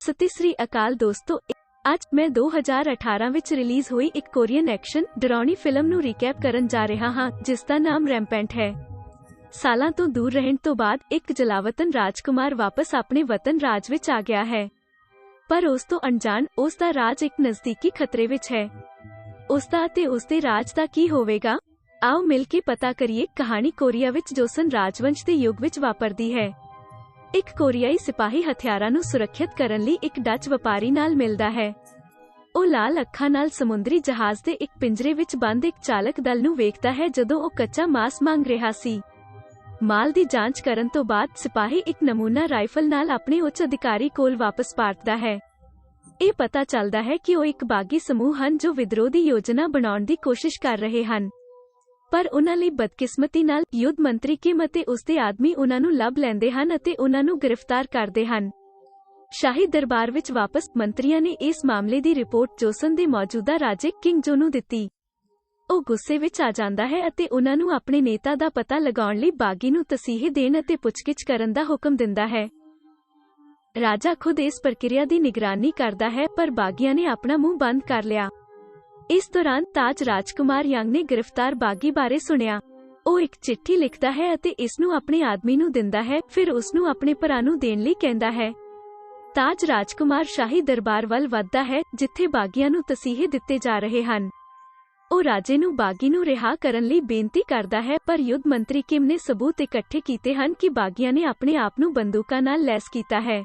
सतਿ ਸ੍ਰੀ ਅਕਾਲ ਦੋਸਤੋ, ਅੱਜ ਮੈਂ 2018 ਵਿੱਚ ਰਿਲੀਜ਼ ਹੋਈ ਇੱਕ ਕੋਰੀਅਨ ਐਕਸ਼ਨ ਡਰਾਉਣੀ ਫਿਲਮ ਨੂੰ ਰੀਕੈਪ ਕਰਨ ਜਾ ਰਿਹਾ ਹਾਂ, ਜਿਸ ਦਾ ਨਾਮ ਰੈਂਪੈਂਟ ਹੈ। ਸਾਲਾਂ ਤੋਂ ਦੂਰ ਰਹਿਣ ਤੋਂ ਬਾਅਦ ਇੱਕ ਜਲਾਵਤਨ ਰਾਜਕੁਮਾਰ ਵਾਪਸ ਆਪਣੇ ਵਤਨ ਰਾਜ ਵਿੱਚ ਆ ਗਿਆ ਹੈ, ਪਰ ਉਸ ਤੋਂ ਅਣਜਾਣ ਉਸ ਦਾ ਰਾਜ ਇੱਕ ਨਜ਼ਦੀਕੀ ਖਤਰੇ ਵਿੱਚ ਹੈ। ਉਸ ਦਾ ਅਤੇ ਉਸ ਦੇ ਰਾਜ ਦਾ ਕੀ ਹੋਵੇਗਾ? ਆਓ ਮਿਲ ਕੇ ਪਤਾ ਕਰੀਏ। ਕਹਾਣੀ ਕੋਰੀਆ ਵਿੱਚ ਜੋਸਨ ਰਾਜਵੰਸ਼ ਦੇ ਯੁੱਗ ਵਿੱਚ ਵਾਪਰਦੀ ਹੈ। ਇੱਕ ਕੋਰੀਆਈ ਸਿਪਾਹੀ ਹਥਿਆਰਾਂ ਨੂੰ ਸੁਰੱਖਿਅਤ ਕਰਨ ਲਈ ਇੱਕ ਡੱਚ ਵਪਾਰੀ ਨਾਲ ਮਿਲਦਾ ਹੈ। ਉਹ ਲਾਲ ਅੱਖਾਂ ਨਾਲ ਸਮੁੰਦਰੀ ਜਹਾਜ਼ ਦੇ ਇੱਕ ਪਿੰਜਰੇ ਵਿੱਚ ਬੰਦ ਇੱਕ ਚਾਲਕ ਦਲ ਨੂੰ ਵੇਖਦਾ ਹੈ ਜਦੋਂ ਉਹ ਕੱਚਾ ਮਾਸ ਮੰਗ ਰਿਹਾ ਸੀ। ਮਾਲ ਦੀ ਜਾਂਚ ਕਰਨ ਤੋਂ ਬਾਅਦ ਸਿਪਾਹੀ ਇੱਕ ਨਮੂਨਾ ਰਾਈਫਲ ਨਾਲ ਆਪਣੇ ਉੱਚ ਅਧਿਕਾਰੀ ਕੋਲ ਵਾਪਸ ਪਰਤਦਾ ਹੈ। ਇਹ ਪਤਾ ਚੱਲਦਾ ਹੈ ਕਿ ਉਹ ਇੱਕ ਬਾਗੀ ਸਮੂਹ ਹਨ ਜੋ ਵਿਦਰੋਹ ਦੀ ਯੋਜਨਾ ਬਣਾਉਣ ਦੀ ਕੋਸ਼ਿਸ਼ ਕਰ ਰਹੇ ਹਨ, ਪਰ ਉਨ੍ਹਾਂ ਲਈ ਬਦਕਿਸਮਤੀ ਨਾਲ ਯੁੱਧ ਮੰਤਰੀ ਕਿਮ ਅਤੇ ਉਸਦੇ ਆਦਮੀ ਉਨ੍ਹਾਂ ਨੂੰ ਲੱਭ ਲੈਂਦੇ ਹਨ ਅਤੇ ਉਨ੍ਹਾਂ ਨੂੰ ਗ੍ਰਿਫਤਾਰ ਕਰਦੇ ਹਨ। ਸ਼ਾਹੀ ਦਰਬਾਰ ਵਿੱਚ ਵਾਪਸ ਮੰਤਰੀਆਂ ਨੇ ਇਸ ਮਾਮਲੇ ਦੀ ਰਿਪੋਰਟ ਜੋਸਨ ਦੇ ਮੌਜੂਦਾ ਰਾਜੇ ਕਿੰਗ ਜੋ ਨੂੰ ਦਿੱਤੀ। ਉਹ ਗੁੱਸੇ ਵਿੱਚ ਆ ਜਾਂਦਾ ਹੈ ਅਤੇ ਉਨ੍ਹਾਂ ਨੂੰ ਆਪਣੇ ਨੇਤਾ ਦਾ ਪਤਾ ਲਗਾਉਣ ਲਈ ਬਾਗੀ ਨੂੰ ਤਸੀਹੇ ਦੇਣ ਅਤੇ ਪੁੱਛਗਿੱਛ ਕਰਨ ਦਾ ਹੁਕਮ ਦਿੰਦਾ ਹੈ। ਰਾਜਾ ਖੁਦ ਇਸ ਪ੍ਰਕਿਰਿਆ ਦੀ ਨਿਗਰਾਨੀ ਕਰਦਾ ਹੈ, ਪਰ ਬਾਗੀਆਂ ਨੇ ਆਪਣਾ ਮੂੰਹ ਬੰਦ ਕਰ ਲਿਆ। ਇਸ ਦੌਰਾਨ ਤਾਜ ਰਾਜਕੁਮਾਰ ਯੰਗ ਨੇ ਗ੍ਰਿਫਤਾਰ ਬਾਗੀ ਬਾਰੇ ਸੁਣਿਆ। ਉਹ ਇੱਕ ਚਿੱਠੀ ਲਿਖਦਾ ਹੈ ਅਤੇ ਇਸ ਨੂੰ ਆਪਣੇ ਆਦਮੀ ਨੂੰ ਦਿੰਦਾ ਹੈ, ਫਿਰ ਉਸ ਨੂੰ ਆਪਣੇ ਭਰਾ ਨੂੰ ਦੇਣ ਲਈ ਕਹਿੰਦਾ ਹੈ। ਤਾਜ ਰਾਜਕੁਮਾਰ ਸ਼ਾਹੀ ਦਰਬਾਰ ਵੱਲ ਵੱਧਦਾ ਹੈ, ਜਿੱਥੇ ਬਾਗੀਆਂ ਨੂੰ ਤਸੀਹੇ ਦਿੱਤੇ ਜਾ ਰਹੇ ਹਨ। ਉਹ ਰਾਜੇ ਨੂੰ ਬਾਗੀ ਨੂੰ ਰਿਹਾ ਕਰਨ ਲਈ ਬੇਨਤੀ ਕਰਦਾ ਹੈ, ਪਰ ਯੁੱਧ ਮੰਤਰੀ ਕਿਮ ਨੇ ਸਬੂਤ ਇਕੱਠੇ ਕੀਤੇ ਹਨ ਕਿ ਬਾਗੀਆਂ ਨੇ ਆਪਣੇ ਆਪ ਨੂੰ ਬੰਦੂਕਾਂ ਨਾਲ ਲੈਸ ਕੀਤਾ ਹੈ।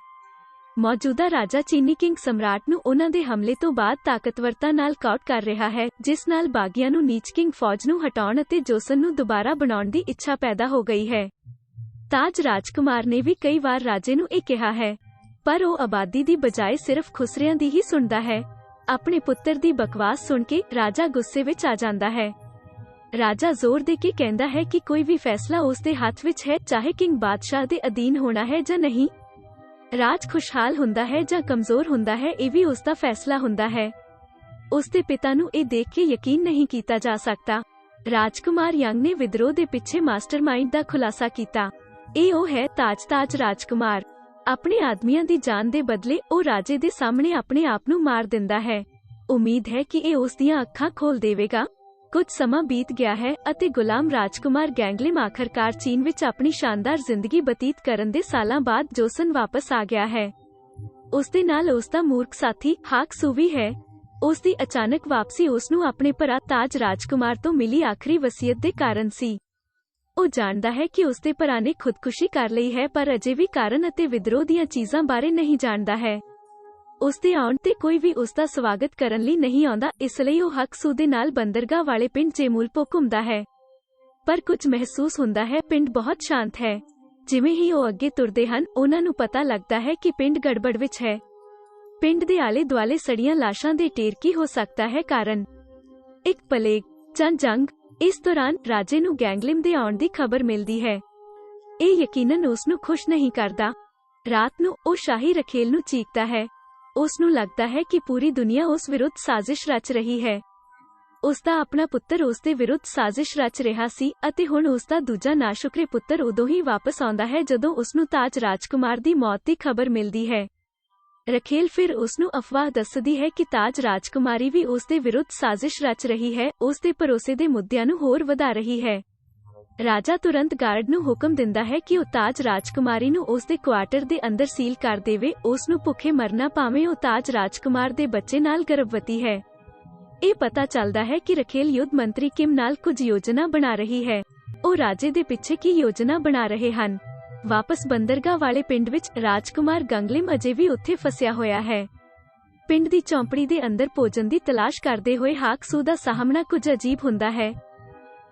ਮੌਜੂਦਾ ਰਾਜਾ ਚੀਨੀ ਕਿੰਗ ਸਮਰਾਟ ਨੂੰ ਉਨ੍ਹਾਂ ਦੇ ਹਮਲੇ ਤੋਂ ਬਾਅਦ ਤਾਕਤਵਰਤਾ ਨਾਲ ਕਾਊਟ ਕਰ ਰਿਹਾ ਹੈ, ਜਿਸ ਨਾਲ ਬਾਗੀਆਂ ਨੂੰ ਨੀਚ ਕਿੰਗ ਫੌਜ ਨੂੰ ਹਟਾਉਣ ਅਤੇ ਜੋਸਨ ਨੂੰ ਦੁਬਾਰਾ ਬਣਾਉਣ ਦੀ ਇੱਛਾ ਪੈਦਾ ਹੋ ਗਈ ਹੈ। ਤਾਜ ਰਾਜਕੁਮਾਰ ਨੇ ਵੀ ਕਈ ਵਾਰ ਰਾਜੇ ਨੂੰ ਇਹ ਕਿਹਾ ਹੈ, ਪਰ ਉਹ ਆਬਾਦੀ ਦੀ ਬਜਾਏ ਸਿਰਫ ਖੁਸਰਿਆਂ ਦੀ ਹੀ ਸੁਣਦਾ ਹੈ। ਆਪਣੇ ਪੁੱਤਰ ਦੀ ਬਕਵਾਸ ਸੁਣ ਕੇ ਰਾਜਾ ਗੁੱਸੇ ਵਿੱਚ ਆ ਜਾਂਦਾ ਹੈ। ਰਾਜਾ ਜ਼ੋਰ ਦੇ ਕੇ ਕਹਿੰਦਾ ਹੈ ਕਿ ਕੋਈ ਵੀ ਫੈਸਲਾ ਉਸ ਦੇ ਹੱਥ ਵਿੱਚ ਹੈ, ਚਾਹੇ ਕਿੰਗ ਬਾਦਸ਼ਾਹ ਦੇ ਅਧੀਨ ਹੋਣਾ ਹੈ ਜਾਂ ਨਹੀਂ। ਰਾਜ ਖੁਸ਼ਹਾਲ ਹੁੰਦਾ ਹੈ ਜਾਂ ਕਮਜ਼ੋਰ ਹੁੰਦਾ ਹੈ, ਇਹ ਵੀ ਉਸ ਦਾ ਫੈਸਲਾ ਹੁੰਦਾ ਹੈ। ਉਸ ਦੇ ਪਿਤਾ ਨੂੰ ਇਹ ਦੇਖ ਕੇ ਯਕੀਨ ਨਹੀਂ ਕੀਤਾ ਜਾ ਸਕਦਾ। ਰਾਜਕੁਮਾਰ ਯੰਗ ਨੇ ਵਿਦਰੋਹ ਦੇ ਪਿੱਛੇ ਮਾਸਟਰਮਾਈਂਡ ਦਾ ਖੁਲਾਸਾ ਕੀਤਾ। ਇਹ ਉਹ ਹੈ ਤਾਜ ਰਾਜਕੁਮਾਰ। ਆਪਣੇ ਆਦਮੀਆਂ ਦੀ ਜਾਨ ਦੇ ਬਦਲੇ ਉਹ ਰਾਜੇ ਦੇ ਸਾਹਮਣੇ ਆਪਣੇ ਆਪ ਨੂੰ ਮਾਰ ਦਿੰਦਾ ਹੈ। ਉਮੀਦ ਹੈ ਕਿ ਇਹ ਉਸ ਦੀਆਂ ਅੱਖਾਂ ਖੋਲ ਦੇਵੇਗਾ। ਕੁਝ ਸਮਾਂ ਬੀਤ ਗਿਆ ਹੈ ਅਤੇ ਗੁਲਾਮ ਰਾਜਕੁਮਾਰ ਗੈਂਗਲਿਮ ਆਖਰਕਾਰ ਚੀਨ ਵਿੱਚ ਆਪਣੀ ਸ਼ਾਨਦਾਰ ਜ਼ਿੰਦਗੀ ਬਤੀਤ ਕਰਨ ਦੇ ਸਾਲਾਂ ਬਾਅਦ ਜੋਸਨ ਵਾਪਸ ਆ ਗਿਆ ਹੈ। ਉਸ ਦੇ ਨਾਲ ਉਸ ਦਾ ਮੂਰਖ ਸਾਥੀ ਹਾਕ ਸੂ ਵੀ ਹੈ। ਉਸ ਦੀ ਅਚਾਨਕ ਵਾਪਸੀ ਉਸ ਨੂੰ ਆਪਣੇ ਭਰਾ ਤਾਜ ਰਾਜਕੁਮਾਰ ਤੋਂ ਮਿਲੀ ਆਖਰੀ ਵਸੀਅਤ ਦੇ ਕਾਰਨ ਸੀ। ਉਹ ਜਾਣਦਾ ਹੈ ਕਿ ਉਸ ਦੇ ਭਰਾ ਨੇ ਖੁਦਕੁਸ਼ੀ ਕਰ ਲਈ ਹੈ, ਪਰ ਅਜੇ ਵੀ ਕਾਰਨ ਅਤੇ ਵਿਦਰੋਹ ਦੀਆਂ ਚੀਜ਼ਾਂ ਬਾਰੇ ਨਹੀਂ ਜਾਣਦਾ ਹੈ। ਉਸ ਦੇ ਆਉਣ ਤੇ ਕੋਈ ਵੀ ਉਸ ਦਾ ਸਵਾਗਤ ਕਰਨ ਲਈ ਨਹੀਂ ਆਉਂਦਾ, ਇਸ ਲਈ ਉਹ ਹਕ ਸੂ ਦੇ ਨਾਲ ਬੰਦਰਗਾਹ ਵਾਲੇ ਪਿੰਡ ਜੇਮੂਲਪੋ ਘੁੰਮਦਾ ਹੈ। ਪਰ ਕੁਝ ਮਹਿਸੂਸ ਹੁੰਦਾ ਹੈ, ਪਿੰਡ ਬਹੁਤ ਸ਼ਾਂਤ ਹੈ। ਜਿਵੇਂ ਹੀ ਉਹ ਅੱਗੇ ਤੁਰਦੇ ਹਨ, ਉਹਨਾਂ ਨੂੰ ਪਤਾ ਲੱਗਦਾ ਹੈ ਕਿ ਪਿੰਡ ਗੜਬੜ ਵਿੱਚ ਹੈ। ਪਿੰਡ ਦੇ ਆਲੇ ਦੁਆਲੇ ਸੜੀਆਂ ਲਾਸ਼ਾਂ ਦੇ ਢੇਰ ਕੀ ਹੋ ਸਕਦਾ ਹੈ ਕਾਰਨ? ਇੱਕ ਪਲੇਗ ਜਾਂ ਜੰਗ। ਇਸ ਦੌਰਾਨ ਰਾਜੇ ਨੂੰ ਗੈਂਗਲਿਮ ਦੇ ਆਉਣ ਦੀ ਖਬਰ ਮਿਲਦੀ ਹੈ। ਇਹ ਯਕੀਨਨ ਉਸ ਨੂੰ ਖੁਸ਼ ਨਹੀਂ ਕਰਦਾ। ਰਾਤ ਨੂੰ ਉਹ ਸ਼ਾਹੀ ਰਖੇਲ ਨੂੰ ਚੀਕਦਾ ਹੈ। ਉਸ ਨੂੰ ਲੱਗਦਾ ਹੈ ਕਿ ਪੂਰੀ ਦੁਨੀਆ ਉਸ ਵਿਰੁੱਧ ਸਾਜ਼ਿਸ਼ ਰਚ ਰਹੀ ਹੈ। ਉਸ ਦਾ ਆਪਣਾ ਪੁੱਤਰ ਉਸ ਦੇ ਵਿਰੁੱਧ ਸਾਜ਼ਿਸ਼ ਰਚ ਰਿਹਾ ਸੀ ਅਤੇ ਹੁਣ ਉਸ ਦਾ ਦੂਜਾ ਨਾਸ਼ੁਕਰੇ ਪੁੱਤਰ ਉਦੋਂ ਹੀ ਵਾਪਸ ਆਉਂਦਾ ਹੈ ਜਦੋਂ ਉਸ ਨੂੰ ਤਾਜ ਰਾਜਕੁਮਾਰ ਦੀ ਮੌਤ ਦੀ ਖਬਰ ਮਿਲਦੀ ਹੈ। ਰਖੇਲ ਫਿਰ ਉਸ ਨੂੰ ਅਫਵਾਹ ਦੱਸਦੀ ਹੈ ਕਿ ਤਾਜ ਰਾਜਕੁਮਾਰੀ ਵੀ ਉਸ ਦੇ ਵਿਰੁੱਧ ਸਾਜ਼ਿਸ਼ ਰਚ ਰਹੀ ਹੈ, ਉਸ ਦੇ ਭਰੋਸੇ ਦੇ ਮੁੱਦਿਆਂ ਨੂੰ ਹੋਰ ਵਧਾ ਰਹੀ ਹੈ। ਰਾਜਾ ਤੁਰੰਤ ਗਾਰਡ ਨੂੰ ਹੁਕਮ ਦਿੰਦਾ ਹੈ ਕਿ ਉਹ ਤਾਜ ਰਾਜਕੁਮਾਰੀ ਨੂੰ ਉਸ ਦੇ ਕੁਆਰਟਰ ਦੇ ਅੰਦਰ ਸੀਲ ਕਰ ਦੇਵੇ। ਉਸ ਨੂੰ ਭੁੱਖੇ ਮਰਨਾ ਭਾਵੇਂ ਉਹ ਤਾਜ ਰਾਜਕੁਮਾਰ ਦੇ ਬੱਚੇ ਨਾਲ ਗਰਭਵਤੀ ਹੈ। ਇਹ ਪਤਾ ਚੱਲਦਾ ਹੈ ਕਿ ਰਖੇਲ ਯੁੱਧ ਮੰਤਰੀ ਕਿਮ ਨਾਲ ਕੁਝ ਯੋਜਨਾ ਬਣਾ ਰਹੀ ਹੈ। ਉਹ ਰਾਜੇ ਦੇ ਪਿੱਛੇ ਕੀ ਯੋਜਨਾ ਬਣਾ ਰਹੇ ਹਨ? ਵਾਪਸ ਬੰਦਰਗਾਹ ਵਾਲੇ ਪਿੰਡ ਵਿੱਚ ਰਾਜਕੁਮਾਰ ਗੈਂਗਲਿਮ ਅਜੇ ਵੀ ਉੱਥੇ ਫਸਿਆ ਹੋਇਆ ਹੈ। ਪਿੰਡ ਦੀ ਚੌਂਪੜੀ ਦੇ ਅੰਦਰ ਭੋਜਨ ਦੀ ਤਲਾਸ਼ ਕਰਦੇ ਹੋਏ ਹਾਕ ਸੂ ਦਾ ਸਾਹਮਣਾ ਕੁਝ ਅਜੀਬ ਹੁੰਦਾ ਹੈ।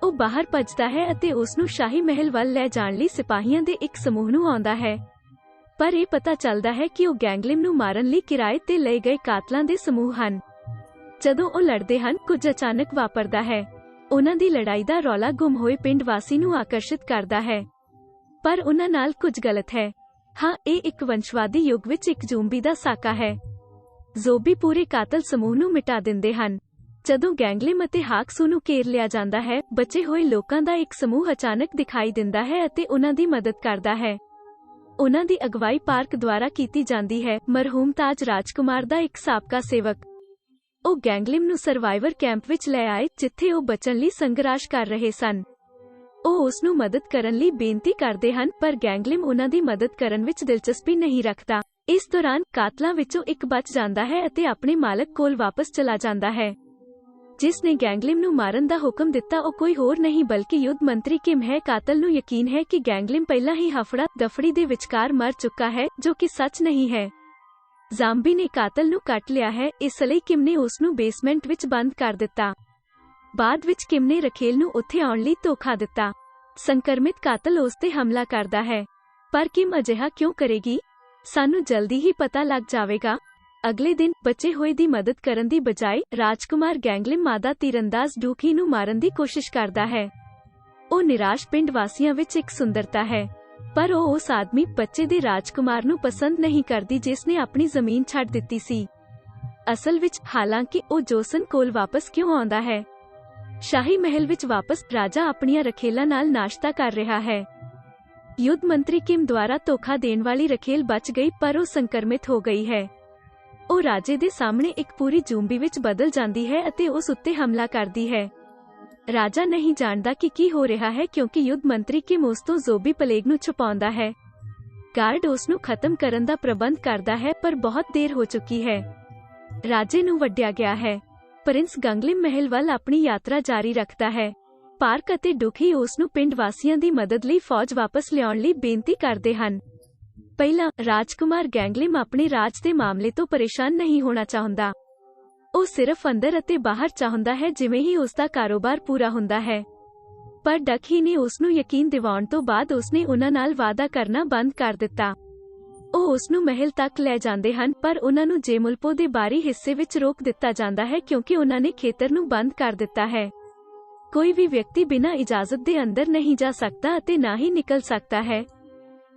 ਉਹ ਬਾਹਰ ਭੱਜਦਾ ਹੈ ਅਤੇ ਉਸ ਨੂੰ ਸ਼ਾਹੀ ਮਹਿਲ ਵੱਲ ਲੈ ਜਾਣ ਲਈ ਸਿਪਾਹੀਆਂ ਦੇ ਇੱਕ ਸਮੂਹ ਨੂੰ ਆਉਂਦਾ ਹੈ, ਪਰ ਇਹ ਪਤਾ ਚੱਲਦਾ ਹੈ ਕਿ ਉਹ ਗੈਂਗਲਿਮ ਨੂੰ ਮਾਰਨ ਲਈ ਕਿਰਾਏ ਤੇ ਲਏ ਗਏ ਕਾਤਲਾਂ ਦੇ ਸਮੂਹ ਹਨ। ਜਦੋਂ ਉਹ ਲੜਦੇ ਹਨ, ਕੁਝ ਅਚਾਨਕ ਵਾਪਰਦਾ ਹੈ। ਉਹਨਾਂ ਦੀ ਲੜਾਈ ਦਾ ਰੌਲਾ ਗੁੰਮ ਹੋਏ ਪਿੰਡ ਵਾਸੀ ਨੂੰ ਆਕਰਸ਼ਿਤ ਕਰਦਾ ਹੈ, ਪਰ ਉਹਨਾਂ ਨਾਲ ਕੁਝ ਗਲਤ ਹੈ। ਹਾਂ, ਇਹ ਇੱਕ ਵੰਸ਼ਵਾਦੀ ਯੁੱਗ ਵਿੱਚ ਇੱਕ ਜ਼ੋਂਬੀ ਦਾ ਸਾਕਾ ਹੈ। ਜ਼ੋਂਬੀ ਪੂਰੇ ਕਾਤਲ ਸਮੂਹ ਨੂੰ ਮਿਟਾ ਦਿੰਦੇ ਹਨ। ਜਦੋਂ ਗੈਂਗਲਿਮ ਅਤੇ ਹਾਕ ਸੂ ਨੂੰ ਘੇਰ ਲਿਆ ਜਾਂਦਾ ਹੈ, ਬਚੇ ਹੋਏ ਲੋਕਾਂ ਦਾ ਇੱਕ ਸਮੂਹ ਅਚਾਨਕ ਦਿਖਾਈ ਦਿੰਦਾ ਹੈ ਅਤੇ ਉਹਨਾਂ ਦੀ ਮਦਦ ਕਰਦਾ ਹੈ। ਉਹਨਾਂ ਦੀ ਅਗਵਾਈ ਪਾਰਕ ਦੁਆਰਾ ਕੀਤੀ ਜਾਂਦੀ ਹੈ। ਮਰਹੂਮ ਤਾਜ ਰਾਜਕੁਮਾਰ ਦਾ ਇੱਕ ਸਾਬਕਾ ਸੇਵਕ ਉਹ ਗੈਂਗਲਿਮ ਨੂੰ ਸਰਵਾਈਵਰ ਕੈਂਪ ਵਿੱਚ ਲੈ ਆਏ, ਜਿੱਥੇ ਉਹ ਬਚਣ ਲਈ ਸੰਘਰਸ਼ ਕਰ ਰਹੇ ਸਨ। ਉਹ ਉਸ ਨੂੰ ਮਦਦ ਕਰਨ ਲਈ ਬੇਨਤੀ ਕਰਦੇ ਹਨ, ਪਰ ਗੈਂਗਲਿਮ ਉਹਨਾਂ ਦੀ ਮਦਦ ਕਰਨ ਵਿੱਚ ਦਿਲਚਸਪੀ ਨਹੀਂ ਰੱਖਦਾ। ਇਸ ਦੌਰਾਨ ਕਾਤਲਾਂ ਵਿੱਚੋਂ ਇੱਕ ਬਚ ਜਾਂਦਾ ਹੈ ਅਤੇ ਆਪਣੇ ਮਾਲਕ ਕੋਲ ਵਾਪਸ ਚਲਾ ਜਾਂਦਾ ਹੈ। ਜਿਸ ਨੇ ਗੈਂਗਲਿਮ ਨੂੰ ਮਾਰਨ ਦਾ ਹੁਕਮ ਦਿੱਤਾ ਉਹ ਕੋਈ ਹੋਰ ਨਹੀਂ ਬਲਕਿ ਯੁੱਧ ਮੰਤਰੀ ਕਿਮ ਹੈ। ਕਾਤਲ ਨੂੰ ਯਕੀਨ ਹੈ ਕਿ ਗੈਂਗਲਿਮ ਪਹਿਲਾਂ ਹੀ ਹਫੜਾ ਦਫੜੀ ਦੇ ਵਿਚਕਾਰ ਮਰ ਚੁੱਕਾ ਹੈ, ਜੋ ਕਿ ਸੱਚ ਨਹੀਂ ਹੈ। ਜ਼ਾਂਬੀ ਨੇ ਕਾਤਲ ਨੂੰ ਕੱਟ ਲਿਆ ਹੈ, ਇਸ ਲਈ ਕਿਮ ਨੇ ਉਸ ਨੂੰ ਬੇਸਮੈਂਟ ਵਿੱਚ ਬੰਦ ਕਰ ਦਿੱਤਾ। ਬਾਅਦ ਵਿੱਚ ਕਿਮ ਨੇ ਰਖੇਲ ਨੂੰ ਉੱਥੇ ਆਉਣ ਲਈ ਧੋਖਾ ਦਿੱਤਾ। ਸੰਕਰਮਿਤ ਕਾਤਲ ਉਸ ਤੇ ਹਮਲਾ ਕਰਦਾ ਹੈ, ਪਰ ਕਿਮ ਅਜਿਹਾ ਕਿਉਂ ਕਰੇਗੀ? ਸਾਨੂੰ ਜਲਦੀ ਹੀ ਪਤਾ ਲੱਗ ਜਾਵੇਗਾ। ਅਗਲੇ ਦਿਨ ਬਚੇ ਹੋਏ ਦੀ ਮਦਦ ਕਰਨ ਦੀ ਬਜਾਏ ਰਾਜਕੁਮਾਰ ਗੈਂਗਲਿਮ ਮਾਦਾ ਤੀਰੰਦਾਜ਼ ਡੂਕੀ ਨੂੰ ਮਾਰਨ ਦੀ ਕੋਸ਼ਿਸ਼ ਕਰਦਾ ਹੈ। ਉਹ ਨਿਰਾਸ਼ ਪਿੰਡ ਵਾਸੀਆਂ ਵਿੱਚ ਇੱਕ ਸੁੰਦਰਤਾ ਹੈ, ਪਰ ਉਹ ਉਸ ਆਦਮੀ ਬੱਚੇ ਦੇ ਰਾਜਕੁਮਾਰ ਨੂੰ ਪਸੰਦ ਨਹੀਂ ਕਰਦੀ ਜਿਸ ਨੇ ਆਪਣੀ ਜ਼ਮੀਨ ਛੱਡ ਦਿੱਤੀ ਸੀ। ਅਸਲ ਵਿੱਚ ਹਾਲਾਂਕਿ ਉਹ ਜੋਸਨ ਕੋਲ ਵਾਪਸ ਕਿਉਂ ਆਉਂਦਾ ਹੈ? ਸ਼ਾਹੀ ਮਹਿਲ ਵਿੱਚ ਵਾਪਸ ਰਾਜਾ ਆਪਣੀਆਂ ਰਖੇਲਾਂ ਨਾਲ ਨਾਸ਼ਤਾ ਕਰ ਰਿਹਾ ਹੈ। ਯੁੱਧ ਮੰਤਰੀ ਕਿਮ ਦੁਆਰਾ ਧੋਖਾ ਦੇਣ ਵਾਲੀ ਰਖੇਲ ਬਚ ਗਈ, ਪਰ ਉਹ ਸੰਕਰਮਿਤ ਹੋ ਗਈ ਹੈ। ਉਹ ਰਾਜੇ ਦੇ ਸਾਹਮਣੇ ਇੱਕ ਪੂਰੀ ਜ਼ੂੰਬੀ ਵਿੱਚ ਬਦਲ ਜਾਂਦੀ ਹੈ ਅਤੇ ਉਸ ਉੱਤੇ ਹਮਲਾ ਕਰਦੀ ਹੈ। ਰਾਜਾ ਨਹੀਂ ਜਾਣਦਾ ਕਿ ਕੀ ਹੋ ਰਿਹਾ ਹੈ ਕਿਉਂਕਿ ਯੁੱਧ ਮੰਤਰੀ ਕਿਮ ਉਸ ਤੋਂ ਜ਼ੋਂਬੀ ਪਲੇਗ ਨੂੰ ਛੁਪਾਉਂਦਾ ਹੈ। ਗਾਰਡ ਉਸ ਨੂੰ ਖਤਮ ਕਰਨ ਦਾ ਪ੍ਰਬੰਧ ਕਰਦਾ ਹੈ, ਪਰ ਬਹੁਤ ਦੇਰ ਹੋ ਚੁੱਕੀ ਹੈ। ਰਾਜੇ ਨੂੰ ਵੱਢਿਆ ਗਿਆ ਹੈ। ਪ੍ਰਿੰਸ ਗੈਂਗਲਿਮ ਮਹਿਲ ਵੱਲ ਆਪਣੀ ਯਾਤਰਾ ਜਾਰੀ ਰੱਖਦਾ ਹੈ। ਪਾਰਕ ਅਤੇ ਡੁਕੀ ਉਸ ਨੂੰ ਪਿੰਡ ਵਾਸੀਆਂ ਦੀ ਮਦਦ ਲਈ ਫੌਜ ਵਾਪਸ ਲਿਆਉਣ ਲਈ ਬੇਨਤੀ ਕਰਦੇ ਹਨ। ਪਹਿਲਾਂ ਰਾਜਕੁਮਾਰ ਗੈਂਗਲਿਮ ਆਪਣੇ ਰਾਜ ਦੇ ਮਾਮਲੇ ਤੋਂ ਪਰੇਸ਼ਾਨ ਨਹੀਂ ਹੋਣਾ ਚਾਹੁੰਦਾ। ਉਹ ਸਿਰਫ ਅੰਦਰ ਅਤੇ ਬਾਹਰ ਚਾਹੁੰਦਾ ਹੈ ਜਿਵੇਂ ਹੀ ਉਸ ਦਾ ਕਾਰੋਬਾਰ ਪੂਰਾ ਹੁੰਦਾ ਹੈ। ਪਰ ਡਕਹੀ ਨੇ ਉਸ ਨੂੰ ਯਕੀਨ ਦਿਵਾਉਣ ਤੋਂ ਬਾਅਦ ਉਸਨੇ ਉਹਨਾਂ ਨਾਲ ਵਾਅਦਾ ਕਰਨਾ ਬੰਦ ਕਰ ਦਿੱਤਾ। ਉਹ ਉਸ ਨੂੰ ਮਹਿਲ ਤੱਕ ਲੈ ਜਾਂਦੇ ਹਨ, ਪਰ ਉਹਨਾਂ ਨੂੰ ਜੇਮੁਲਪੋ ਦੇ ਬਾਹਰੀ ਹਿੱਸੇ ਵਿੱਚ ਰੋਕ ਦਿੱਤਾ ਜਾਂਦਾ ਹੈ ਕਿਉਂਕਿ ਉਹਨਾਂ ਨੇ ਖੇਤਰ ਨੂੰ ਬੰਦ ਕਰ ਦਿੱਤਾ ਹੈ। ਕੋਈ ਵੀ ਵਿਅਕਤੀ ਬਿਨਾਂ ਇਜਾਜ਼ਤ ਦੇ ਅੰਦਰ ਨਹੀਂ ਜਾ ਸਕਦਾ ਅਤੇ ਨਾ ਹੀ ਨਿਕਲ ਸਕਦਾ ਹੈ।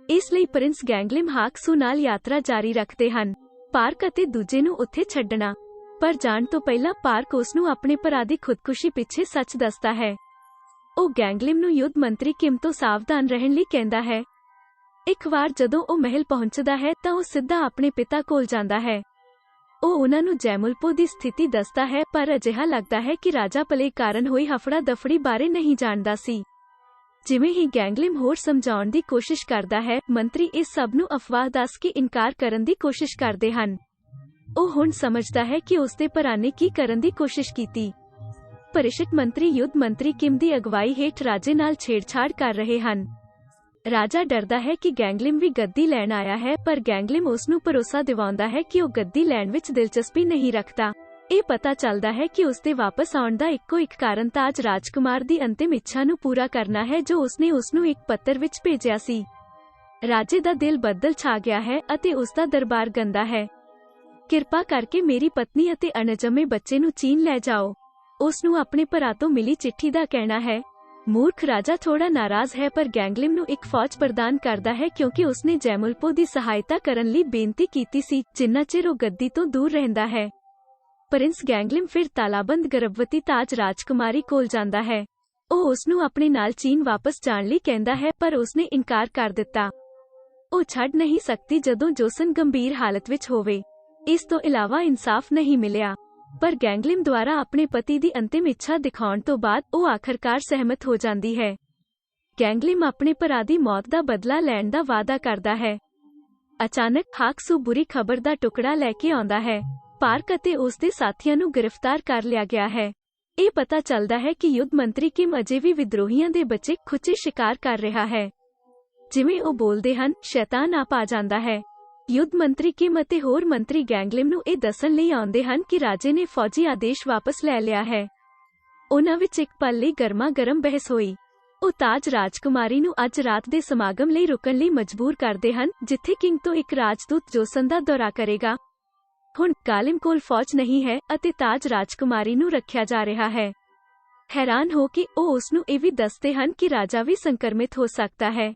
ਇਸ ਲਈ ਪ੍ਰਿੰਸ ਗੈਂਗਲਿਮ ਹਾਕਸੂ ਨਾਲ ਯਾਤਰਾ ਜਾਰੀ ਰੱਖਦੇ ਹਨ, ਪਾਰਕ ਅਤੇ ਦੂਜੇ ਨੂੰ ਉੱਥੇ ਛੱਡਣਾ। ਪਰ ਜਾਣ ਤੋਂ ਪਹਿਲਾਂ ਪਾਰਕ ਉਸ ਨੂੰ ਆਪਣੇ ਭਰਾ ਦੀ ਖੁਦਕੁਸ਼ੀ ਪਿੱਛੇ ਸੱਚ ਦੱਸਦਾ ਹੈ। ਉਹ ਗੈਂਗਲਿਮ ਨੂੰ ਯੁੱਧ ਮੰਤਰੀ ਕਿਮ ਤੋਂ ਸਾਵਧਾਨ ਰਹਿਣ ਲਈ ਕਹਿੰਦਾ ਹੈ। ਇੱਕ ਵਾਰ ਜਦੋਂ ਉਹ ਮਹਿਲ ਪਹੁੰਚਦਾ ਹੈ ਤਾਂ ਉਹ ਸਿੱਧਾ ਆਪਣੇ ਪਿਤਾ ਕੋਲ ਜਾਂਦਾ ਹੈ। ਉਹ ਉਹਨਾਂ ਨੂੰ ਜੈਮੁਲਪੋ ਦੀ ਸਥਿਤੀ ਦੱਸਦਾ ਹੈ, ਪਰ ਅਜਿਹਾ ਲੱਗਦਾ ਹੈ ਕਿ ਰਾਜਾ ਪਲੇਗ ਕਾਰਨ ਹੋਈ ਹਫੜਾ ਦਫੜੀ ਬਾਰੇ ਨਹੀਂ ਜਾਣਦਾ ਸੀ। ਜਿਵੇਂ ਹੀ ਗੈਂਗਲਿਮ ਹੋਰ ਸਮਝਾਉਣ ਦੀ ਕੋਸ਼ਿਸ਼ ਕਰਦਾ ਹੈ, ਮੰਤਰੀ ਇਸ ਸਭ ਨੂੰ ਅਫਵਾਹ ਦੱਸ ਕੇ ਇਨਕਾਰ ਕਰਨ ਦੀ ਕੋਸ਼ਿਸ਼ ਕਰਦੇ ਹਨ। ਉਹ ਹੁਣ ਸਮਝਦਾ ਹੈ ਕਿ ਉਸਦੇ ਭਰਾ ਨੇ ਕੀ ਕਰਨ ਦੀ ਕੋਸ਼ਿਸ਼ ਕੀਤੀ। ਪਰਿਸ਼ਦ ਮੰਤਰੀ ਯੁੱਧ ਮੰਤਰੀ ਕਿਮ ਦੀ ਅਗਵਾਈ ਹੇਠ ਰਾਜੇ ਨਾਲ ਛੇੜਛਾੜ ਕਰ ਰਹੇ ਹਨ। ਰਾਜਾ ਡਰਦਾ ਹੈ ਕਿ ਗੈਂਗਲਿਮ ਵੀ ਗੱਦੀ ਲੈਣ ਆਇਆ ਹੈ, ਪਰ ਗੈਂਗਲਿਮ ਉਸ ਨੂੰ ਭਰੋਸਾ ਦਿਵਾਉਂਦਾ ਹੈ ਕਿ ਉਹ ਗੱਦੀ ਲੈਣ ਵਿੱਚ ਦਿਲਚਸਪੀ ਨਹੀਂ ਰੱਖਦਾ। ਇਹ ਪਤਾ ਚੱਲਦਾ ਹੈ ਕਿ ਉਸਦੇ ਵਾਪਸ ਆਉਣ ਦਾ ਇੱਕੋ ਇੱਕ ਕਾਰਨ ਤਾਜ ਰਾਜਕੁਮਾਰ ਦੀ ਅੰਤਿਮ ਇੱਛਾ ਨੂੰ ਪੂਰਾ ਕਰਨਾ ਹੈ ਜੋ ਉਸਨੇ ਉਸਨੂੰ ਇੱਕ ਪੱਤਰ ਵਿੱਚ ਭੇਜਿਆ ਸੀ। ਰਾਜੇ ਦਾ ਦਿਲ ਬੱਦਲ ਛਾ ਗਿਆ ਹੈ ਅਤੇ ਉਸਦਾ ਦਰਬਾਰ ਗੰਦਾ ਹੈ। ਕਿਰਪਾ ਕਰਕੇ ਮੇਰੀ ਪਤਨੀ ਅਤੇ ਅਣਜੰਮੇ ਬੱਚੇ ਨੂੰ ਚੀਨ ਲੈ ਜਾਓ, ਉਸ ਨੂੰ ਆਪਣੇ ਭਰਾ ਤੋਂ ਮਿਲੀ ਚਿੱਠੀ ਦਾ ਕਹਿਣਾ ਹੈ। ਮੂਰਖ ਰਾਜਾ ਥੋੜਾ ਨਾਰਾਜ਼ ਹੈ, ਪਰ ਗੈਂਗਲਿਮ ਨੂੰ ਇੱਕ ਫੌਜ ਪ੍ਰਦਾਨ ਕਰਦਾ ਹੈ ਕਿਉਂਕਿ ਉਸਨੇ ਜੈਮੁਲਪੋ ਦੀ ਸਹਾਇਤਾ ਕਰਨ ਲਈ ਬੇਨਤੀ ਕੀਤੀ ਸੀ ਜਿੰਨਾ ਚਿਰ ਉਹ ਗੱਦੀ ਤੋਂ ਦੂਰ ਰਹਿੰਦਾ ਹੈ। ਪ੍ਰਿੰਸ ਗੈਂਗਲਿਮ ਫਿਰ ਤਾਲਾਬੰਦ ਗਰਭਵਤੀ ਤਾਜ ਰਾਜਕੁਮਾਰੀ ਕੋਲ ਜਾਂਦਾ ਹੈ। ਉਹ ਉਸ ਨੂੰ ਆਪਣੇ ਨਾਲ ਚੀਨ ਵਾਪਸ ਜਾਣ ਲਈ ਕਹਿੰਦਾ ਹੈ, ਪਰ ਉਸਨੇ ਇਨਕਾਰ ਕਰ ਦਿੱਤਾ। ਉਹ ਛੱਡ ਨਹੀਂ ਸਕਦੀ ਜਦੋਂ ਜੋਸਨ ਗੰਭੀਰ ਹਾਲਤ ਵਿੱਚ ਹੋਵੇ। ਇਸ ਤੋਂ ਇਲਾਵਾ ਇਨਸਾਫ ਨਹੀਂ ਮਿਲਿਆ, ਪਰ ਗੈਂਗਲਿਮ ਦੁਆਰਾ ਆਪਣੇ ਪਤੀ ਦੀ ਅੰਤਿਮ ਇੱਛਾ ਦਿਖਾਉਣ ਤੋਂ ਬਾਅਦ ਉਹ ਆਖਰਕਾਰ ਸਹਿਮਤ ਹੋ ਜਾਂਦੀ ਹੈ। ਗੈਂਗਲਿਮ ਆਪਣੇ ਭਰਾ ਦੀ ਮੌਤ ਦਾ ਬਦਲਾ ਲੈਣ ਦਾ ਵਾਅਦਾ ਕਰਦਾ ਹੈ। ਅਚਾਨਕ ਹਾਕਸੂ ਬੁਰੀ ਖਬਰ ਦਾ ਟੁਕੜਾ ਲੈ ਕੇ ਆਉਂਦਾ ਹੈ। ਪਾਰਕ ਅਤੇ ਉਸ ਦੇ ਸਾਥੀਆਂ ਨੂੰ ਗ੍ਰਿਫਤਾਰ ਕਰ ਲਿਆ ਗਿਆ ਹੈ। ਇਹ ਪਤਾ ਚੱਲਦਾ ਹੈ ਕਿ ਯੁੱਧ ਮੰਤਰੀ ਕਿਮ ਅਜੇ ਵੀ ਵਿਦਰੋਹੀਆਂ ਦੇ ਬੱਚੇ ਖੁੱਚੇ ਸ਼ਿਕਾਰ ਕਰ ਰਿਹਾ ਹੈ। ਜਿਵੇਂ ਉਹ ਬੋਲਦੇ ਹਨ, ਸ਼ੈਤਾਨ ਆਪ ਆ ਜਾਂਦਾ ਹੈ। ਯੁੱਧ ਮੰਤਰੀ ਕਿਮ ਅਤੇ ਹੋਰ ਮੰਤਰੀ ਗੈਂਗਲਿਮ ਨੂੰ ਇਹ ਦੱਸਣ ਲਈ ਆਉਂਦੇ ਹਨ ਕਿ ਰਾਜੇ ਨੇ ਫੌਜੀ ਆਦੇਸ਼ ਵਾਪਸ ਲੈ ਲਿਆ ਹੈ। ਉਹਨਾਂ ਵਿੱਚ ਇੱਕ ਪਲ ਲਈ ਗਰਮਾ-ਗਰਮ ਬਹਿਸ ਹੋਈ। ਉਹ ਤਾਜ ਰਾਜਕੁਮਾਰੀ ਨੂੰ ਅੱਜ ਰਾਤ ਦੇ ਸਮਾਗਮ ਲਈ ਰੁਕਣ ਲਈ ਮਜਬੂਰ ਕਰਦੇ ਹਨ, ਜਿੱਥੇ ਕਿੰਗ ਤੋਂ ਇੱਕ ਰਾਜਦੂਤ ਜੋਸਨ ਦਾ ਦੌਰਾ ਕਰੇਗਾ। ਹੁਣ ਗਾਲਿਮ ਕੋਲ ਫੌਜ ਨਹੀਂ ਹੈ ਅਤੇ ਤਾਜ ਰਾਜਕੁਮਾਰੀ ਨੂੰ ਰੱਖਿਆ ਜਾ ਰਿਹਾ ਹੈ। ਹੈਰਾਨ ਹੋ ਕੇ ਉਹ ਉਸ ਨੂੰ ਇਹ ਵੀ ਦੱਸਦੇ ਹਨ ਕਿ ਰਾਜਾ ਵੀ ਸੰਕਰਮਿਤ ਹੋ ਸਕਦਾ ਹੈ।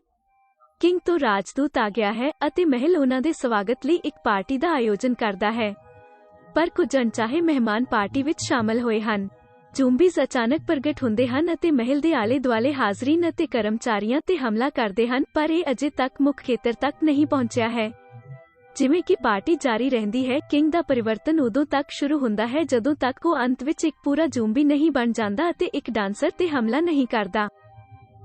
ਕਿੰਗ ਤੋਂ ਰਾਜਦੂਤ ਆ ਗਿਆ ਹੈ ਅਤੇ ਮਹਿਲ ਉਹਨਾਂ ਦੇ ਸਵਾਗਤ ਲਈ ਇੱਕ ਪਾਰਟੀ ਦਾ ਆਯੋਜਨ ਕਰਦਾ ਹੈ। ਪਰ ਕੁਝ ਅਣਚਾਹੇ ਮਹਿਮਾਨ ਪਾਰਟੀ ਵਿੱਚ ਸ਼ਾਮਲ ਹੋਏ ਹਨ। ਜ਼ੋਂਬੀਜ਼ ਅਚਾਨਕ ਪ੍ਰਗਟ ਹੁੰਦੇ ਹਨ ਅਤੇ ਮਹਿਲ ਦੇ ਆਲੇ ਦੁਆਲੇ ਹਾਜ਼ਰੀਨ ਅਤੇ ਕਰਮਚਾਰੀਆਂ ਤੇ ਹਮਲਾ ਕਰਦੇ ਹਨ, ਪਰ ਇਹ ਅਜੇ ਤੱਕ ਮੁੱਖ ਖੇਤਰ ਤੱਕ ਨਹੀਂ ਪਹੁੰਚਿਆ ਹੈ। ਜਿਵੇਂ ਕਿ ਪਾਰਟੀ ਜਾਰੀ ਰਹਿੰਦੀ ਹੈ, ਕਿੰਗ ਦਾ ਪਰਿਵਰਤਨ ਉਦੋਂ ਤੱਕ ਸ਼ੁਰੂ ਹੁੰਦਾ ਹੈ ਜਦੋਂ ਤੱਕ ਉਹ ਅੰਤ ਵਿੱਚ ਇੱਕ ਪੂਰਾ ਜ਼ੋਂਬੀ ਨਹੀਂ ਬਣ ਜਾਂਦਾ ਅਤੇ ਇੱਕ ਡਾਂਸਰ ਤੇ ਹਮਲਾ ਨਹੀਂ ਕਰਦਾ।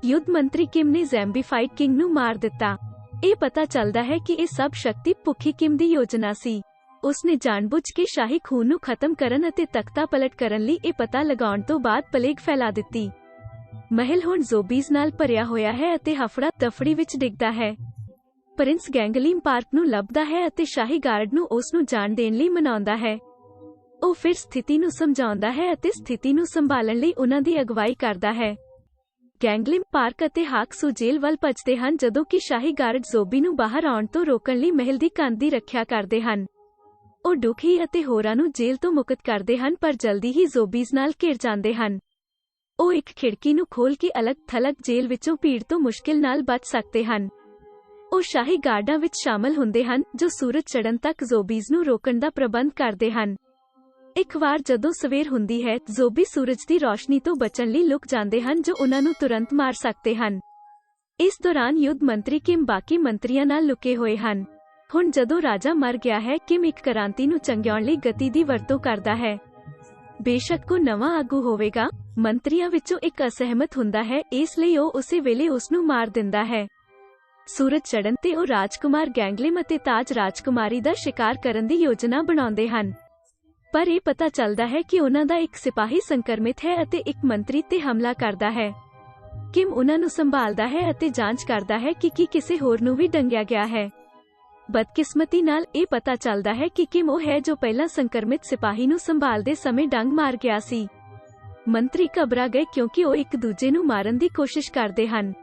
ਯੁੱਧ ਮੰਤਰੀ ਕਿਮ ਨੇ ਜ਼ੈਂਬੀਫਾਈਡ ਕਿੰਗ ਨੂੰ ਮਾਰ ਦਿੱਤਾ। ਇਹ ਪਤਾ ਚੱਲਦਾ ਹੈ ਕਿ ਇਹ ਸਭ ਸ਼ਕਤੀ ਭੁੱਖੀ ਕਿਮ ਦੀ ਯੋਜਨਾ ਸੀ। ਉਸਨੇ ਜਾਣਬੁੱਝ ਕੇ ਸ਼ਾਹੀ ਖੂਨ ਨੂੰ ਖਤਮ ਕਰਨ ਅਤੇ ਤਖਤਾ ਪਲਟ ਕਰਨ ਲਈ ਇਹ ਪਤਾ ਲਗਾਉਣ ਤੋਂ ਬਾਅਦ ਪਲੇਗ ਫੈਲਾ ਦਿੱਤੀ। ਮਹਿਲ ਹੁਣ ਜ਼ੋਂਬੀਜ਼ ਨਾਲ ਭਰਿਆ ਹੋਇਆ ਹੈ ਅਤੇ ਹਫੜਾ ਦਫੜੀ ਵਿੱਚ ਡਿੱਗਦਾ ਹੈ। ਪ੍ਰਿੰਸ ਗੈਂਗਲੀਮ ਪਾਰਕ ਨੂੰ ਲੱਭਦਾ ਹੈ ਅਤੇ ਸ਼ਾਹੀ ਗਾਰਡ ਨੂੰ ਉਸ ਨੂੰ ਜਾਣ ਦੇਣ ਲਈ ਮਨਾਉਂਦਾ ਹੈ। ਉਹ ਫਿਰ ਸਥਿਤੀ ਨੂੰ ਸਮਝਾਉਂਦਾ ਹੈ ਅਤੇ ਸਥਿਤੀ ਨੂੰ ਸੰਭਾਲਣ ਲਈ ਉਹਨਾਂ ਦੀ ਅਗਵਾਈ ਕਰਦਾ ਹੈ। ਗੈਂਗਲੀਮ ਪਾਰਕ ਅਤੇ ਹਾਕਸੂ ਜੇਲ੍ਹ ਵੱਲ ਭੱਜਦੇ ਹਨ ਜਦੋਂ ਕਿ ਸ਼ਾਹੀ ਗਾਰਡ ਜ਼ੋਂਬੀ ਨੂੰ ਬਾਹਰ ਆਉਣ ਤੋਂ ਰੋਕਣ ਲਈ ਮਹਿਲ ਦੀ ਕੰਧ ਦੀ ਰੱਖਿਆ ਕਰਦੇ ਹਨ। ਉਹ ਡੁਖੀ ਅਤੇ ਹੋਰਾਂ ਨੂੰ ਜੇਲ੍ਹ ਤੋਂ ਮੁਕਤ ਕਰਦੇ ਹਨ, ਪਰ ਜਲਦੀ ਹੀ ਜ਼ੋਂਬੀਜ਼ ਨਾਲ ਘਿਰ ਜਾਂਦੇ ਹਨ। ਉਹ ਇੱਕ ਖਿੜਕੀ ਨੂੰ ਖੋਲ੍ਹ ਕੇ ਅਲੱਗ-ਥਲੱਗ ਜੇਲ੍ਹ ਵਿੱਚੋਂ ਭੀੜ ਤੋਂ ਮੁਸ਼ਕਿਲ ਨਾਲ ਬਚ ਸਕਦੇ ਹਨ। ਉਹ ਸ਼ਾਹੀ ਗਾਰਡਾਂ ਵਿੱਚ ਸ਼ਾਮਲ ਹੁੰਦੇ ਹਨ ਜੋ ਸੂਰਜ ਚੜ੍ਹਨ ਤੱਕ ਜ਼ੋਂਬੀਜ਼ ਨੂੰ ਰੋਕਣ ਦਾ ਪ੍ਰਬੰਧ ਕਰਦੇ ਹਨ। ਇੱਕ ਵਾਰ ਜਦੋਂ ਸਵੇਰ ਹੁੰਦੀ ਹੈ, ਜ਼ੋਂਬੀ ਸੂਰਜ ਦੀ ਰੌਸ਼ਨੀ ਤੋਂ ਬਚਣ ਲਈ ਲੁਕ ਜਾਂਦੇ ਹਨ ਜੋ ਉਹਨਾਂ ਨੂੰ ਤੁਰੰਤ ਮਾਰ ਸਕਦੇ ਹਨ। ਇਸ ਦੌਰਾਨ ਯੁੱਧ ਮੰਤਰੀ ਕਿਮ ਬਾਕੀ ਮੰਤਰੀਆਂ ਨਾਲ ਲੁਕੇ ਹੋਏ ਹਨ। ਹੁਣ ਜਦੋਂ ਰਾਜਾ ਮਰ ਗਿਆ ਹੈ, ਕਿਮ ਇੱਕ ਕ੍ਰਾਂਤੀ ਨੂੰ ਚੰਗਿਆਉਣ ਲਈ ਗਤੀ ਦੀ ਵਰਤੋਂ ਕਰਦਾ ਹੈ। ਬੇਸ਼ੱਕ ਉਹ ਨਵਾਂ ਆਗੂ ਹੋਵੇਗਾ, ਮੰਤਰੀਆਂ ਵਿੱਚੋਂ ਇੱਕ ਅਸਹਿਮਤ ਹੁੰਦਾ ਹੈ, ਇਸ ਲਈ ਉਹ ਉਸੇ ਵੇਲੇ ਉਸ ਨੂੰ ਮਾਰ ਦਿੰਦਾ ਹੈ। ਸੂਰਜ ਚੜ੍ਹਨ ਤੇ ਉਹ ਰਾਜਕੁਮਾਰ ਗੈਂਗਲਿਮ ਅਤੇ ਤਾਜ ਰਾਜਕੁਮਾਰੀ ਦਾ ਸ਼ਿਕਾਰ ਕਰਨ ਦੀ ਯੋਜਨਾ ਬਣਾਉਂਦੇ ਹਨ, ਪਰ ਇਹ ਪਤਾ ਚੱਲਦਾ ਹੈ ਕਿ ਉਹਨਾਂ ਦਾ ਇੱਕ ਸਿਪਾਹੀ ਸੰਕਰਮਿਤ ਹੈ ਅਤੇ ਇੱਕ ਮੰਤਰੀ ਤੇ ਹਮਲਾ ਕਰਦਾ ਹੈ। ਕਿਮ ਉਹਨਾਂ ਨੂੰ ਸੰਭਾਲਦਾ ਹੈ ਅਤੇ ਜਾਂਚ ਕਰਦਾ ਹੈ ਕਿ ਕਿਸੇ ਹੋਰ ਨੂੰ ਵੀ ਡੰਗਿਆ ਗਿਆ ਹੈ। ਬਦਕਿਸਮਤੀ ਨਾਲ ਇਹ ਪਤਾ ਚੱਲਦਾ ਹੈ ਕਿ ਕਿਮ ਉਹ ਹੈ ਜੋ ਪਹਿਲਾਂ ਸੰਕਰਮਿਤ ਸਿਪਾਹੀ ਨੂੰ ਸੰਭਾਲਦੇ ਸਮੇਂ ਡੰਗ ਮਾਰ ਗਿਆ ਸੀ। ਮੰਤਰੀ ਘਬਰਾ ਗਏ ਕਿਉਂਕਿ ਉਹ ਇੱਕ ਦੂਜੇ ਨੂੰ ਮਾਰਨ ਦੀ ਕੋਸ਼ਿਸ਼ ਕਰਦੇ ਹਨ।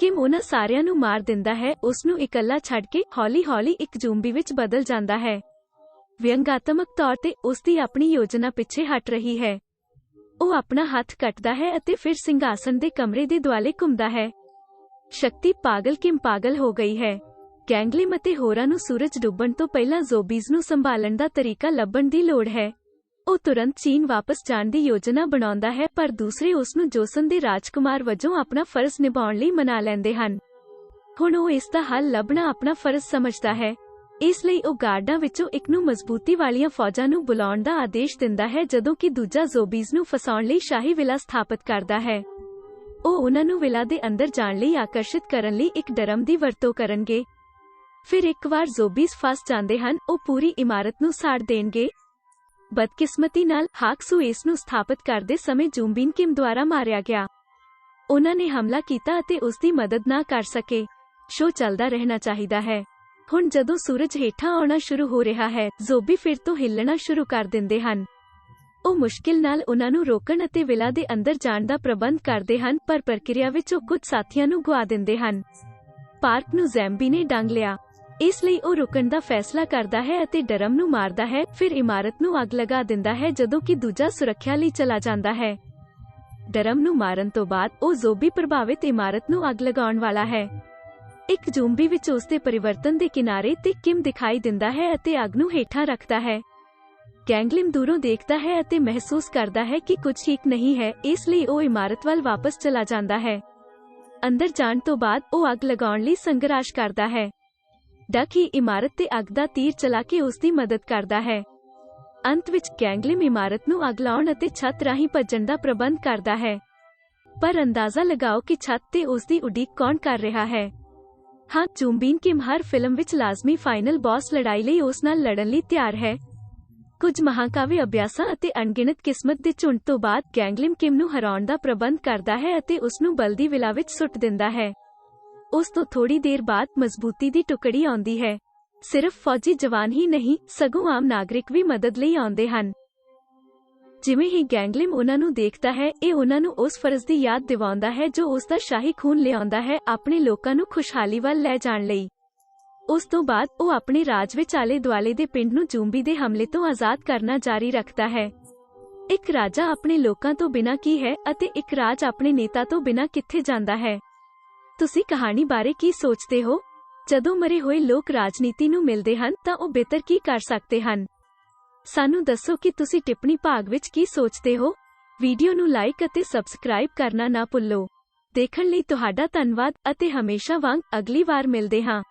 ਕਿਮ ਉਹਨਾਂ ਸਾਰਿਆਂ ਨੂੰ ਮਾਰ ਦਿੰਦਾ ਹੈ, ਉਸ ਨੂੰ ਇਕੱਲਾ ਛੱਡ ਕੇ ਹੌਲੀ-ਹੌਲੀ ਇੱਕ ਜ਼ੋਂਬੀ ਵਿੱਚ ਬਦਲ ਜਾਂਦਾ ਹੈ। ਵਿਅੰਗਾਤਮਕ ਤੌਰ ਤੇ ਉਸ ਦੀ ਆਪਣੀ ਯੋਜਨਾ ਪਿੱਛੇ ਹਟ ਰਹੀ ਹੈ। ਉਹ ਆਪਣਾ ਹੱਥ ਕੱਟਦਾ ਹੈ ਅਤੇ ਫਿਰ ਸਿੰਘਾਸਣ ਦੇ ਕਮਰੇ ਦੇ ਦੁਆਲੇ ਘੁੰਮਦਾ ਹੈ। ਸ਼ਕਤੀ ਪਾਗਲ ਕਿਮ ਪਾਗਲ ਹੋ ਗਈ ਹੈ। ਗੈਂਗਲਿਮ ਅਤੇ ਹੋਰਾਂ ਨੂੰ ਸੂਰਜ ਡੁੱਬਣ ਤੋਂ ਪਹਿਲਾਂ ਜ਼ੋਂਬੀਜ਼ ਨੂੰ ਸੰਭਾਲਣ ਦਾ ਤਰੀਕਾ ਲੱਭਣ ਦੀ ਲੋੜ ਹੈ। ਉਹ ਤੁਰੰਤ ਚੀਨ ਵਾਪਸ ਜਾਣ ਦੀ ਯੋਜਨਾ ਬਣਾਉਂਦਾ ਹੈ, ਪਰ ਦੂਸਰੇ ਉਸ ਨੂੰ ਜੋਸਨ ਦੇ ਰਾਜਕੁਮਾਰ ਵਜੋਂ ਆਪਣਾ ਫਰਜ਼ ਨਿਭਾਉਣ ਲਈ ਮਨਾ ਲੈਂਦੇ ਹਨ। ਹੁਣ ਉਹ ਇਸ ਦਾ ਹੱਲ ਲੱਭਣਾ ਆਪਣਾ ਫਰਜ਼ ਸਮਝਦਾ ਹੈ। ਇਸ ਲਈ ਉਹ ਗਾਰਡਾਂ ਵਿੱਚੋਂ ਇੱਕ ਨੂੰ ਮਜ਼ਬੂਤੀ ਵਾਲੀਆਂ ਫੌਜਾਂ ਨੂੰ ਬੁਲਾਉਣ ਦਾ ਆਦੇਸ਼ ਦਿੰਦਾ ਹੈ, ਜਦੋਂ ਕਿ ਦੂਜਾ ਜ਼ੋਂਬੀਜ਼ ਨੂੰ ਫਸਾਉਣ ਲਈ ਸ਼ਾਹੀ ਵਿਲਾ ਸਥਾਪਿਤ ਕਰਦਾ ਹੈ। ਉਹ ਉਹਨਾਂ ਨੂੰ ਵਿਲਾ ਦੇ ਅੰਦਰ ਜਾਣ ਲਈ ਆਕਰਸ਼ਿਤ ਕਰਨ ਲਈ ਇੱਕ ਡਰਮ ਦੀ ਵਰਤੋਂ ਕਰਨਗੇ। ਫਿਰ ਇੱਕ ਵਾਰ ਜ਼ੋਂਬੀਜ਼ ਫਸ ਜਾਂਦੇ ਹਨ, ਉਹ ਪੂਰੀ ਇਮਾਰਤ ਨੂੰ ਸਾੜ ਦੇਣਗੇ। ਬਦਕਿਸਮਤੀ ਨਾਲ ਹਾਕਸੂ ਇਸ ਨੂੰ ਸਥਾਪਿਤ ਕਰਦੇ ਸਮੇਂ ਜ਼ੂਮਬੀਨ ਕਿਮ ਦੁਆਰਾ ਮਾਰਿਆ ਗਿਆ। ਉਹਨਾਂ ਨੇ ਹਮਲਾ ਕੀਤਾ ਅਤੇ ਉਸ ਦੀ ਮਦਦ ਨਾ ਕਰ ਸਕੇ। ਸ਼ੋਅ ਚੱਲਦਾ ਰਹਿਣਾ ਚਾਹੀਦਾ ਹੈ। ਹੁਣ ਜਦੋਂ ਸੂਰਜ ਹੇਠਾਂ ਆਉਣਾ ਸ਼ੁਰੂ ਹੋ ਰਿਹਾ ਹੈ, ਜ਼ੋਂਬੀ ਫਿਰ ਤੋਂ ਹਿੱਲਣਾ ਸ਼ੁਰੂ ਕਰ ਦਿੰਦੇ ਹਨ। ਉਹ ਮੁਸ਼ਕਿਲ ਨਾਲ ਉਹਨਾਂ ਨੂੰ ਰੋਕਣ ਅਤੇ ਵਿਲਾ ਦੇ ਅੰਦਰ ਜਾਣ ਦਾ ਪ੍ਰਬੰਧ ਕਰਦੇ ਹਨ, ਪਰ ਪ੍ਰਕਿਰਿਆ ਵਿੱਚ ਉਹ ਕੁਝ ਸਾਥੀਆਂ ਨੂੰ ਗੁਆ ਦਿੰਦੇ ਹਨ। ਪਾਰਕ ਨੂੰ ਜ਼ੈਂਬੀ ਨੇ ਡੰਗ ਲਿਆ, ਇਸ ਲਈ ਉਹ ਰੁਕਣ ਦਾ ਫੈਸਲਾ ਕਰਦਾ ਹੈ ਅਤੇ ਡਰਮ ਨੂੰ ਮਾਰਦਾ ਹੈ, ਫਿਰ ਇਮਾਰਤ ਨੂੰ ਅੱਗ ਲਗਾ ਦਿੰਦਾ ਹੈ ਜਦੋਂ ਕਿ ਦੂਜਾ ਸੁਰੱਖਿਆ ਲਈ ਚਲਾ ਜਾਂਦਾ ਹੈ। ਡਰਮ ਨੂੰ ਮਾਰਨ ਤੋਂ ਬਾਅਦ ਉਹ ਜ਼ੋਂਬੀ ਪ੍ਰਭਾਵਿਤ ਇਮਾਰਤ ਨੂੰ ਅੱਗ ਲਗਾਉਣ ਵਾਲਾ ਹੈ। ਇੱਕ ਜ਼ੋਂਬੀ ਵਿੱਚ ਉਸ ਦੇ ਪਰਿਵਰਤਨ ਦੇ ਕਿਨਾਰੇ ਤੇ ਕਿਮ ਦਿਖਾਈ ਦਿੰਦਾ ਹੈ ਅਤੇ ਅੱਗ ਨੂੰ ਹੇਠਾਂ ਰੱਖਦਾ ਹੈ। ਗੈਂਗਲਿਮ ਦੂਰੋਂ ਦੇਖਦਾ ਹੈ ਅਤੇ ਮਹਿਸੂਸ ਕਰਦਾ ਹੈ ਕਿ ਕੁਝ ਠੀਕ ਨਹੀਂ ਹੈ, ਇਸ ਲਈ ਉਹ ਇਮਾਰਤ ਵੱਲ ਵਾਪਸ ਚਲਾ ਜਾਂਦਾ ਹੈ। ਅੰਦਰ ਜਾਣ ਤੋਂ ਬਾਅਦ ਉਹ ਅੱਗ ਲਗਾਉਣ ਲਈ ਸੰਘਰਸ਼ ਕਰਦਾ ਹੈ। ਡਕ ਹੀ ਇਮਾਰਤ ਤੇ ਅੱਗ ਦਾ ਤੀਰ ਚਲਾ ਕੇ ਉਸ ਦੀ ਮਦਦ ਕਰਦਾ ਹੈ। ਅੰਤ ਵਿੱਚ ਗੈਂਗਲਿਮ ਇਮਾਰਤ ਨੂੰ ਅੱਗ ਲਾਉਣ ਅਤੇ ਛੱਤ ਰਾਹੀਂ ਭੱਜਣ ਦਾ ਪ੍ਰਬੰਧ ਕਰਦਾ ਹੈ। ਪਰ ਅੰਦਾਜ਼ਾ ਲਗਾਓ ਕਿ ਛੱਤ ਤੇ ਉਸ ਦੀ ਉਡੀਕ ਕੌਣ ਕਰ ਰਿਹਾ ਹੈ। ਹਾਂ, ਜ਼ੂਮਬੀਨ ਕਿਮ ਹਰ ਫਿਲਮ ਵਿੱਚ ਲਾਜ਼ਮੀ ਫਾਈਨਲ ਬੌਸ ਲੜਾਈ ਲਈ ਉਸ ਨਾਲ ਲੜਨ ਲਈ ਤਿਆਰ ਹੈ। ਕੁਝ ਮਹਾਂਕਾਵਿ ਅਭਿਆਸਾਂ ਅਤੇ ਅਣਗਿਣਤ ਕਿਸਮਤ ਦੇ ਝੁੰਡ ਤੋਂ ਬਾਅਦ ਗੈਂਗਲਿਮ ਕਿਮ ਨੂੰ ਹਰਾਉਣ ਦਾ ਪ੍ਰਬੰਧ ਕਰਦਾ ਹੈ ਅਤੇ ਉਸ ਨੂੰ ਬਲਦੀ ਵਿਲਾ ਵਿੱਚ ਸੁੱਟ ਦਿੰਦਾ ਹੈ। ਉਸ ਤੋਂ ਥੋੜੀ ਦੇਰ ਬਾਅਦ ਮਜ਼ਬੂਤੀ ਦੀ ਟੁਕੜੀ ਆਉਂਦੀ ਹੈ। ਸਿਰਫ ਫੌਜੀ ਜਵਾਨ ਹੀ ਨਹੀਂ, ਸਗੋਂ ਆਮ ਨਾਗਰਿਕ ਵੀ ਮਦਦ ਲਈ ਆਉਂਦੇ ਹਨ। ਜਿਵੇਂ ਹੀ ਗੈਂਗਲਿਮ ਉਹਨਾਂ ਨੂੰ ਦੇਖਦਾ ਹੈ, ਇਹ ਉਹਨਾਂ ਨੂੰ ਉਸ ਫਰਜ਼ ਦੀ ਯਾਦ ਦਿਵਾਉਂਦਾ ਹੈ ਜੋ ਉਸ ਦਾ ਸ਼ਾਹੀ ਖੂਨ ਲਿਆਉਂਦਾ ਹੈ, ਆਪਣੇ ਲੋਕਾਂ ਨੂੰ ਖੁਸ਼ਹਾਲੀ ਵੱਲ ਲੈ ਜਾਣ ਲਈ। ਉਸ ਤੋਂ ਬਾਅਦ ਉਹ ਆਪਣੇ ਰਾਜ ਵਿੱਚ ਆਲੇ ਦੁਆਲੇ ਦੇ ਪਿੰਡ ਨੂੰ ਜ਼ੂਮਬੀ ਦੇ ਹਮਲੇ ਤੋਂ ਆਜ਼ਾਦ ਕਰਨਾ ਜਾਰੀ ਰੱਖਦਾ ਹੈ। ਇੱਕ ਰਾਜਾ ਆਪਣੇ ਲੋਕਾਂ ਤੋਂ ਬਿਨਾਂ ਕੀ ਹੈ ਅਤੇ ਇੱਕ ਰਾਜ ਆਪਣੇ ਨੇਤਾ ਤੋਂ ਬਿਨਾਂ ਕਿੱਥੇ ਜਾਂਦਾ ਹੈ। ਤੁਸੀਂ ਕਹਾਣੀ ਬਾਰੇ ਕੀ ਸੋਚਦੇ ਹੋ? ਜਦੋਂ ਮਰੇ ਹੋਏ ਲੋਕ ਰਾਜਨੀਤੀ ਨੂੰ ਮਿਲਦੇ ਹਨ ਤਾਂ ਉਹ ਬਿਹਤਰ ਕੀ ਕਰ ਸਕਦੇ ਹਨ? ਸਾਨੂੰ ਦੱਸੋ ਕਿ ਤੁਸੀਂ ਟਿੱਪਣੀ ਭਾਗ ਵਿੱਚ ਕੀ ਸੋਚਦੇ ਹੋ। ਵੀਡੀਓ ਨੂੰ ਲਾਈਕ ਅਤੇ ਸਬਸਕ੍ਰਾਈਬ ਕਰਨਾ ਨਾ ਭੁੱਲੋ। ਦੇਖਣ ਲਈ ਤੁਹਾਡਾ ਧੰਨਵਾਦ ਅਤੇ ਹਮੇਸ਼ਾ ਵਾਂਗ ਅਗਲੀ ਵਾਰ ਮਿਲਦੇ ਹਾਂ।